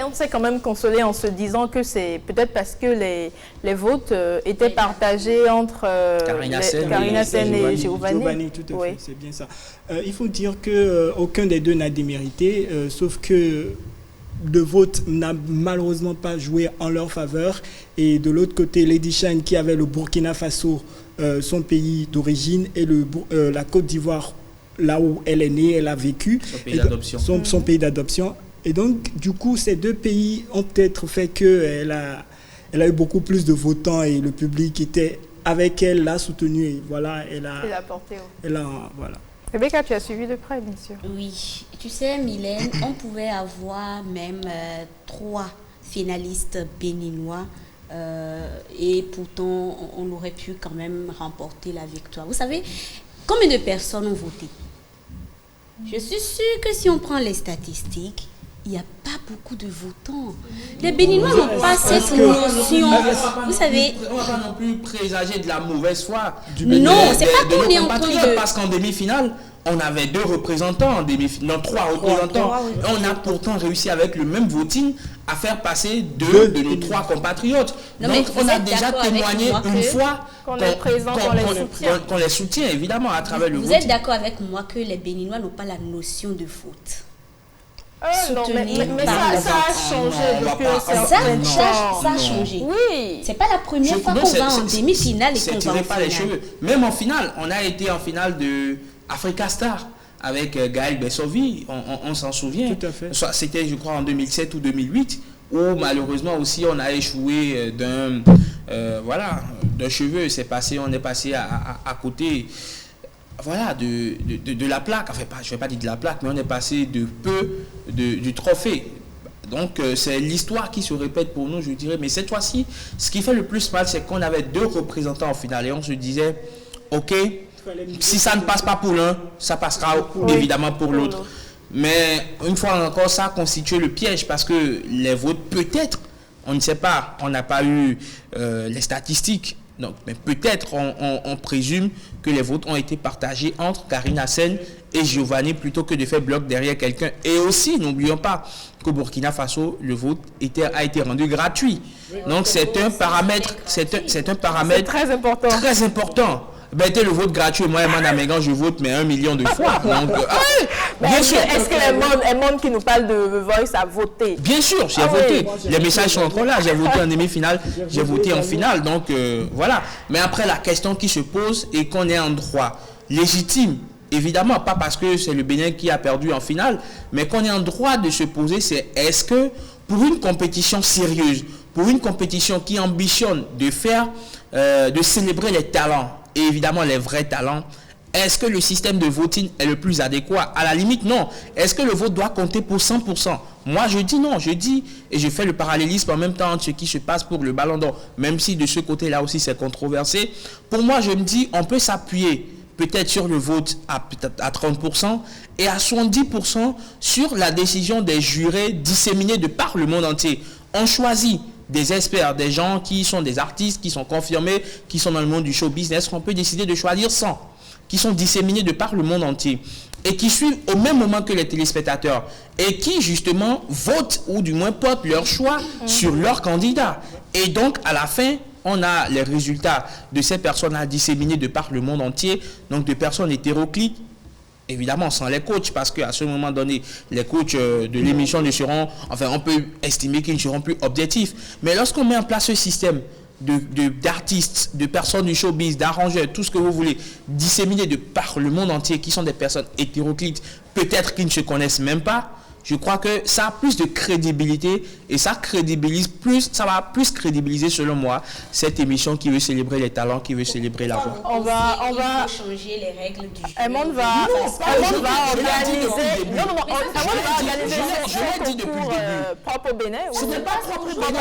on s'est quand même consolé en se disant que c'est peut-être parce que les votes étaient partagés entre Karina Sen et Giovanni. Tout à fait, c'est bien ça. Il faut dire qu'aucun des deux n'a démérité, sauf que le vote n'a malheureusement pas joué en leur faveur. Et de l'autre côté, Lady Shine, qui avait le Burkina Faso, son pays d'origine, et la Côte d'Ivoire, là où elle est née, elle a vécu. Son pays d'adoption. Son pays d'adoption. Et donc, du coup, ces deux pays ont peut-être fait qu'elle a eu beaucoup plus de votants et le public était avec elle, l'a soutenue. Et voilà, elle a porté. Voilà. Rebecca, tu as suivi de près, bien sûr. Oui, tu sais, Mylène, on pouvait avoir même 3 finalistes béninois et pourtant on aurait pu quand même remporter la victoire. Vous savez, combien de personnes ont voté? Je suis sûre que si on prend les statistiques, il n'y a pas beaucoup de votants. Les Béninois n'ont pas cette notion. Vous savez... On ne va pas non plus présager de la mauvaise foi. Non, c'est pas qu'on est en train de... Parce qu'en demi-finale, on avait 2 représentants en demi-finale, non, 3 représentants. Et on a pourtant réussi avec le même voting à faire passer 2 de nos 3 compatriotes. Non, donc on a déjà témoigné une fois qu'on est présent, qu'on les soutient évidemment à travers le vote. Vous êtes d'accord avec moi que les Béninois n'ont pas la notion de faute? Non, mais ça a changé depuis ça a changé. Oui. C'est pas la première fois qu'on va en demi-finale et qu'on va en finale. Les cheveux. Même en finale, on a été en finale de Africa Star avec Gaël Bessovi, on s'en souvient. Tout à fait. C'était, je crois, en 2007 ou 2008, où malheureusement aussi on a échoué d'un cheveu. On est passé à côté. De la plaque, enfin je ne vais pas dire de la plaque, mais on est passé de peu du trophée. Donc c'est l'histoire qui se répète pour nous, je dirais. Mais cette fois-ci, ce qui fait le plus mal, c'est qu'on avait 2 représentants en finale et on se disait, ok, si ça ne passe pas pour l'un, ça passera évidemment pour l'autre. Mais une fois encore, ça a constitué le piège parce que les votes, peut-être, on ne sait pas, on n'a pas eu les statistiques. Donc, mais peut-être on présume que les votes ont été partagés entre Karina Sen et Giovanni plutôt que de faire bloc derrière quelqu'un. Et aussi, n'oublions pas qu'au Burkina Faso, le vote a été rendu gratuit. Donc c'est un paramètre, très important. Très important. Le vote gratuit, moi, à Mégan, je vote mais 1 million de fois. Donc, bien sûr. Est-ce que le monde qui nous parle de Voice a voté? Bien sûr, j'ai voté. Les messages sont encore là. J'ai voté en demi-finale, j'ai voté en finale. Donc, voilà. Mais après, la question qui se pose est qu'on est en droit légitime. Évidemment, pas parce que c'est le Bénin qui a perdu en finale, mais qu'on est en droit de se poser, c'est est-ce que pour une compétition sérieuse, pour une compétition qui ambitionne de célébrer les talents, et évidemment les vrais talents, Est-ce que le système de voting est le plus adéquat? À la limite, non. Est-ce que le vote doit compter pour 100%? Moi, je dis non. Je dis, et je fais le parallélisme en même temps entre ce qui se passe pour le Ballon d'Or, même si de ce côté-là aussi c'est controversé. Pour moi, je me dis, on peut s'appuyer peut-être sur le vote à 30% et à 70% sur la décision des jurés disséminés de par le monde entier. On choisit des experts, des gens qui sont des artistes, qui sont confirmés, qui sont dans le monde du show business, qu'on peut décider de choisir 100, qui sont disséminés de par le monde entier et qui suivent au même moment que les téléspectateurs et qui justement votent ou du moins portent leur choix sur leur candidat. Et donc à la fin, on a les résultats de ces personnes-là disséminées de par le monde entier, donc de personnes hétéroclites, évidemment sans les coachs, parce qu'à ce moment donné, les coachs de l'émission ne seront, enfin on peut estimer qu'ils ne seront plus objectifs. Mais lorsqu'on met en place ce système d'artistes, de personnes du showbiz, d'arrangeurs, tout ce que vous voulez, disséminés de par le monde entier, qui sont des personnes hétéroclites, peut-être qu'ils ne se connaissent même pas, je crois que ça a plus de crédibilité et ça crédibilise plus, ça va plus crédibiliser selon moi cette émission qui veut célébrer les talents, qui veut célébrer la voix. On va changer les règles du jeu. Edmond va organiser je l'ai dit depuis le début. Propre au Bénin. Ce n'est pas propre au Bénin,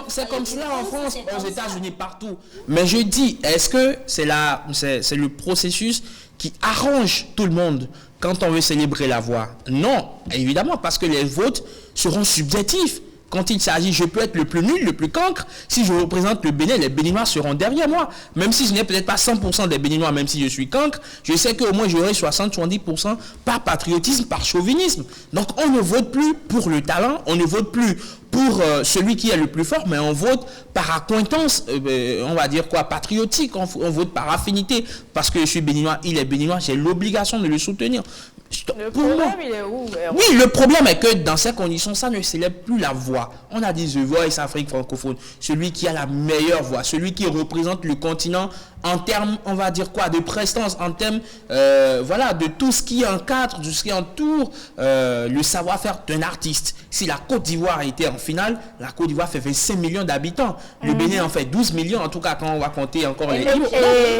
c'est comme cela en France, aux États-Unis, partout. Mais je dis, est-ce que c'est le processus qui arrange tout le monde quand on veut célébrer la voix? Non, évidemment, parce que les votes seront subjectifs. Quand il s'agit, je peux être le plus nul, le plus cancre. Si je représente le Bénin, les Béninois seront derrière moi. Même si je n'ai peut-être pas 100% des Béninois, même si je suis cancre, je sais qu'au moins j'aurai 60-70% par patriotisme, par chauvinisme. Donc on ne vote plus pour le talent, on ne vote plus pour celui qui est le plus fort, mais on vote par accointance, on va dire quoi, patriotique, on vote par affinité, parce que je suis béninois, il est béninois, j'ai l'obligation de le soutenir. Le problème, il est où? Oui, le problème est que dans ces conditions, ça ne célèbre plus la voix. On a dit The Voice Afrique francophone, celui qui a la meilleure voix, celui qui représente le continent en termes, on va dire quoi, de prestance, en termes, voilà, de tout ce qui encadre, de ce qui entoure le savoir-faire d'un artiste. Si la Côte d'Ivoire était en finale, la Côte d'Ivoire fait 25 millions d'habitants. Le Bénin en fait 12 millions, en tout cas quand on va compter encore les...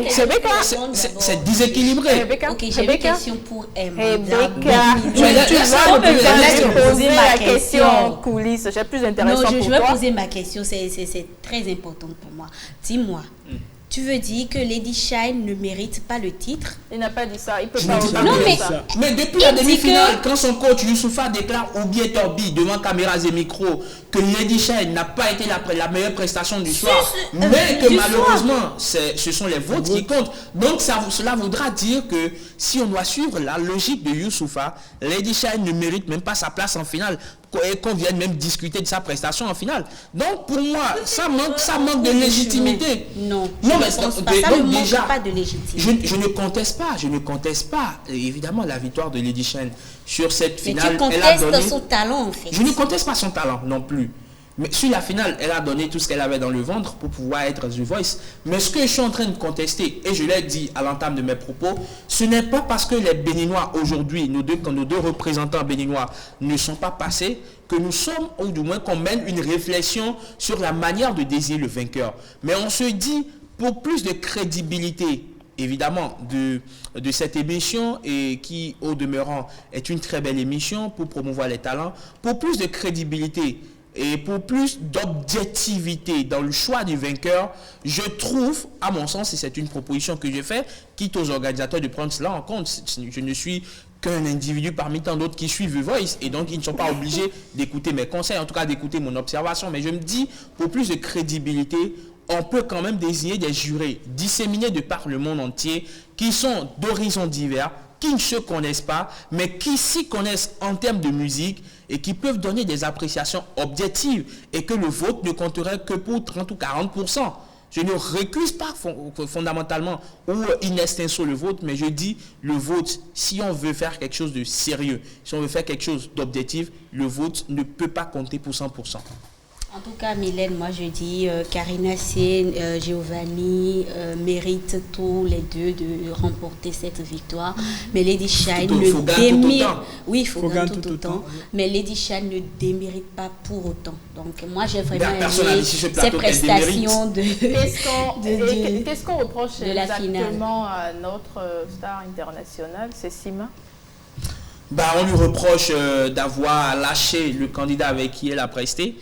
C'est déséquilibré. Ok, j'ai une question pour Emma. Tu vas me permettre de poser ma question coulisses. J'ai plus intéressant pour toi. Non, je vais poser ma question, c'est très important pour moi. Dis-moi. Tu veux dire que Lady Shine ne mérite pas le titre? Il n'a pas dit ça. Il peut Je pas ne dis pas organiser ça. ça. Mais depuis la demi-finale, quand son coach Youssoufa déclare au biais Torbi devant caméras et micros que Lady Shine n'a pas été la meilleure prestation du soir, mais que malheureusement, ce sont les votes qui comptent. Donc cela voudra dire que si on doit suivre la logique de Youssoufa, Lady Shine ne mérite même pas sa place en finale. Et qu'on vienne même discuter de sa prestation en finale. Donc pour moi, ça manque de légitimité. Non, mais ça ne manque pas de légitimité. Je ne conteste pas, évidemment, la victoire de Lady Shine sur cette finale. Mais tu contestes son talent en fait. Je ne conteste pas son talent non plus. Mais sur la finale, elle a donné tout ce qu'elle avait dans le ventre pour pouvoir être The Voice. Mais ce que je suis en train de contester, et je l'ai dit à l'entame de mes propos, ce n'est pas parce que les Béninois aujourd'hui, nos deux représentants béninois ne sont pas passés, que nous sommes, ou du moins qu'on mène une réflexion sur la manière de désigner le vainqueur. Mais on se dit, pour plus de crédibilité, évidemment, de cette émission, et qui, au demeurant, est une très belle émission pour promouvoir les talents, pour plus de crédibilité, et pour plus d'objectivité dans le choix du vainqueur, je trouve, à mon sens, et c'est une proposition que j'ai faite, quitte aux organisateurs de prendre cela en compte. Je ne suis qu'un individu parmi tant d'autres qui suivent The Voice, et donc ils ne sont pas obligés d'écouter mes conseils, en tout cas d'écouter mon observation. Mais je me dis, pour plus de crédibilité, on peut quand même désigner des jurés disséminés de par le monde entier, qui sont d'horizons divers, qui ne se connaissent pas, mais qui s'y connaissent en termes de musique et qui peuvent donner des appréciations objectives, et que le vote ne compterait que pour 30 ou 40%. Je ne récuse pas fondamentalement ou in extenso le vote, mais je dis le vote, si on veut faire quelque chose de sérieux, si on veut faire quelque chose d'objectif, le vote ne peut pas compter pour 100%. En tout cas, Mylène, moi je dis Karina Sen, Giovanni méritent tous les deux de remporter cette victoire. Mais Lady Shine ne démérite. Oui, Fogan tout autant. Mais Lady Shine ne démérite pas pour autant. Donc moi j'ai vraiment aimé ces prestations de. Qu'est-ce qu'on reproche de la exactement à notre star internationale, c'est Sima? On lui reproche d'avoir lâché le candidat avec qui elle a presté,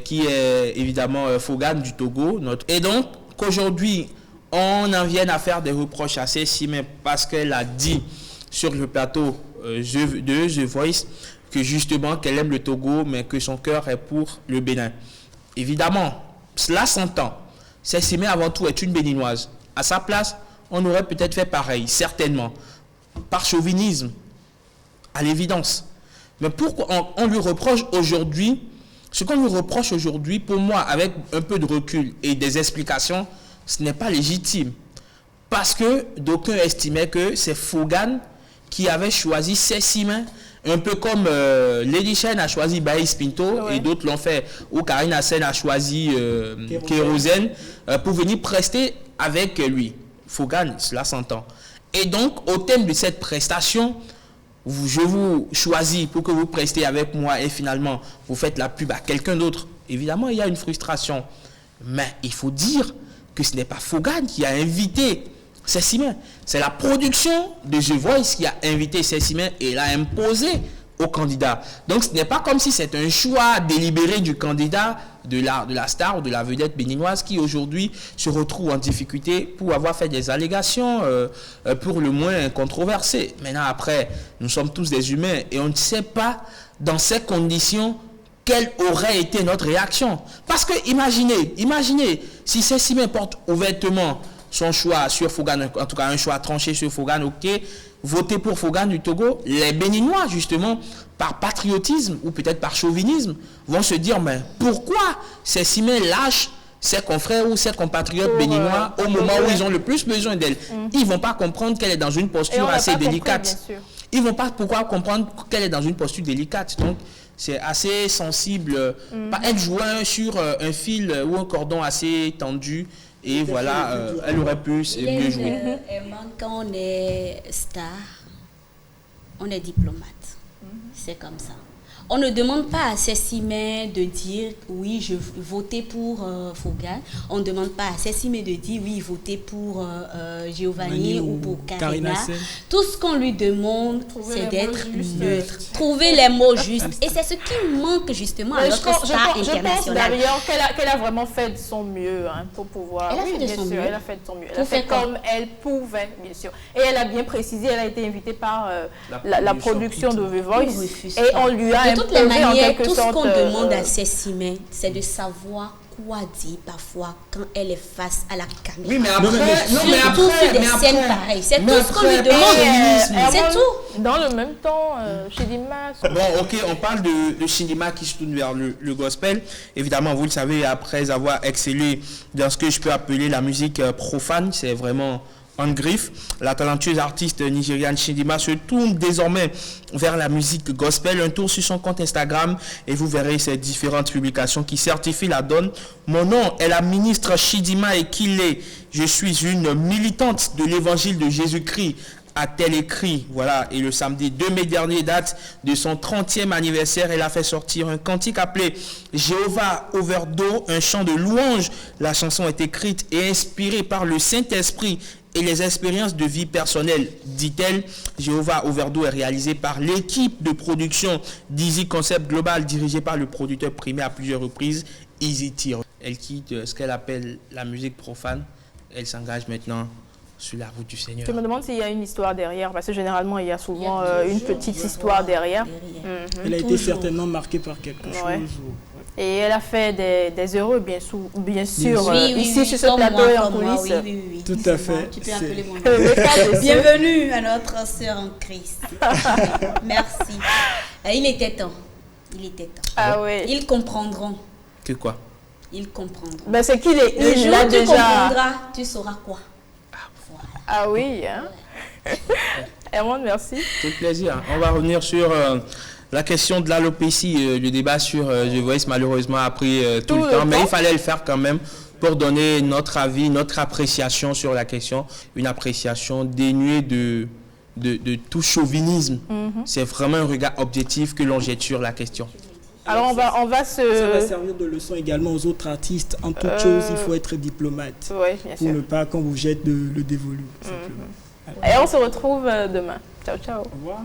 qui est évidemment Fogan du Togo. Et donc, qu'aujourd'hui, on en vienne à faire des reproches à Sima parce qu'elle a dit sur le plateau de The Voice que justement qu'elle aime le Togo, mais que son cœur est pour le Bénin. Évidemment, cela s'entend. Sima avant tout est une béninoise. À sa place, on aurait peut-être fait pareil, certainement, par chauvinisme. À l'évidence. Mais pourquoi on lui reproche aujourd'hui, ce qu'on lui reproche aujourd'hui, pour moi, avec un peu de recul et des explications, ce n'est pas légitime. Parce que d'aucuns estimaient que c'est Fogan qui avait choisi Sima, un peu comme Lady Shine a choisi Baïs Pinto, et d'autres l'ont fait, ou Karina Sen a choisi Kérosène, pour venir prester avec lui. Fogan, cela s'entend. Et donc, au thème de cette prestation, je vous choisis pour que vous prestiez avec moi et finalement vous faites la pub à quelqu'un d'autre. Évidemment, il y a une frustration. Mais il faut dire que ce n'est pas Fogan qui a invité Sima. C'est la production de The Voice qui a invité Sima et l'a imposé au candidat. Donc ce n'est pas comme si c'est un choix délibéré du candidat, de la star ou de la vedette béninoise qui aujourd'hui se retrouve en difficulté pour avoir fait des allégations pour le moins controversées. Maintenant après, nous sommes tous des humains et on ne sait pas dans ces conditions quelle aurait été notre réaction. Parce que imaginez si Sima porte ouvertement son choix sur Fogan, en tout cas un choix tranché sur Fogan, ok, voter pour Fogan du Togo, les Béninois, justement, par patriotisme ou peut-être par chauvinisme, vont se dire, mais pourquoi Sima lâche ses confrères ou ses compatriotes béninois au moment où ils ont le plus besoin d'elle? Ils ne vont pas comprendre qu'elle est dans une posture assez délicate. Ils ne vont pas comprendre qu'elle est dans une posture délicate. Donc, c'est assez sensible. Elle jouait sur un fil ou un cordon assez tendu. Et voilà, elle aurait pu mieux jouer. Quand on est star, on est diplomate. C'est comme ça. On ne demande pas à Sima de dire oui, je votais pour Fogan. On ne demande pas à Sima de dire oui, voter pour Giovanni ou pour Karina. Tout ce qu'on lui demande, c'est d'être neutre. Trouver les mots justes. Et c'est ce qui manque justement à notre star internationale. Je pense d'ailleurs qu'elle a vraiment fait de son mieux pour pouvoir. Elle a fait de son mieux. Elle a fait de son mieux. Elle a fait comme elle pouvait, bien sûr. Et elle a bien précisé, elle a été invitée par la production de The Voice. Et on lui a de toutes les manières, tout ce qu'on demande à Sima, c'est de savoir quoi dire parfois quand elle est face à la caméra. Oui, mais après, c'est tout ce qu'on lui demande. C'est tout. Dans le même temps, Chidima. Bon, ok, on parle de Chidima qui se tourne vers le gospel. Évidemment, vous le savez, après avoir excellé dans ce que je peux appeler la musique profane, c'est vraiment en griffe. La talentueuse artiste nigériane Chidima se tourne désormais vers la musique gospel. Un tour sur son compte Instagram et vous verrez ces différentes publications qui certifient la donne. Mon nom est la ministre Chidima Ekile. Je suis une militante de l'évangile de Jésus-Christ, a-t-elle écrit. Voilà, et le samedi 2 mai dernier, date de son 30e anniversaire, elle a fait sortir un cantique appelé Jéhovah Overdo, un chant de louange. La chanson est écrite et inspirée par le Saint-Esprit et les expériences de vie personnelle, dit-elle. Jéhovah Overdo est réalisé par l'équipe de production d'Easy Concept Global, dirigée par le producteur primé à plusieurs reprises, Easy Tire. Elle quitte ce qu'elle appelle la musique profane. Elle s'engage maintenant sur la route du Seigneur. Je me demande s'il y a une histoire derrière, parce que généralement il y a souvent une petite histoire derrière. Elle a été certainement marquée par quelque chose. Et elle a fait des heureux, bien sûr, oui, ici sur ce plateau et en coulisses. Oui. Tout à fait. Tu peux appeler mon nom. Bienvenue à notre sœur en Christ. Merci. Il était temps. Ah oui. Ils comprendront. Que quoi? Ils comprendront. Ben, c'est qu'il est Le jour où tu comprendras, tu sauras quoi. Ah oui, hein? Herman, merci. Tout plaisir. On va revenir sur La question de l'alopécie, le débat sur The Voice malheureusement a pris tout le temps, mais il fallait le faire quand même pour donner notre avis, notre appréciation sur la question, une appréciation dénuée de tout chauvinisme. C'est vraiment un regard objectif que l'on jette sur la question. Alors on va se... Ça va servir de leçon également aux autres artistes. En toute chose, il faut être diplomate. Oui, bien sûr. Pour ne pas qu'on vous jette le dévolu. Et on se retrouve demain. Ciao, ciao. Au revoir.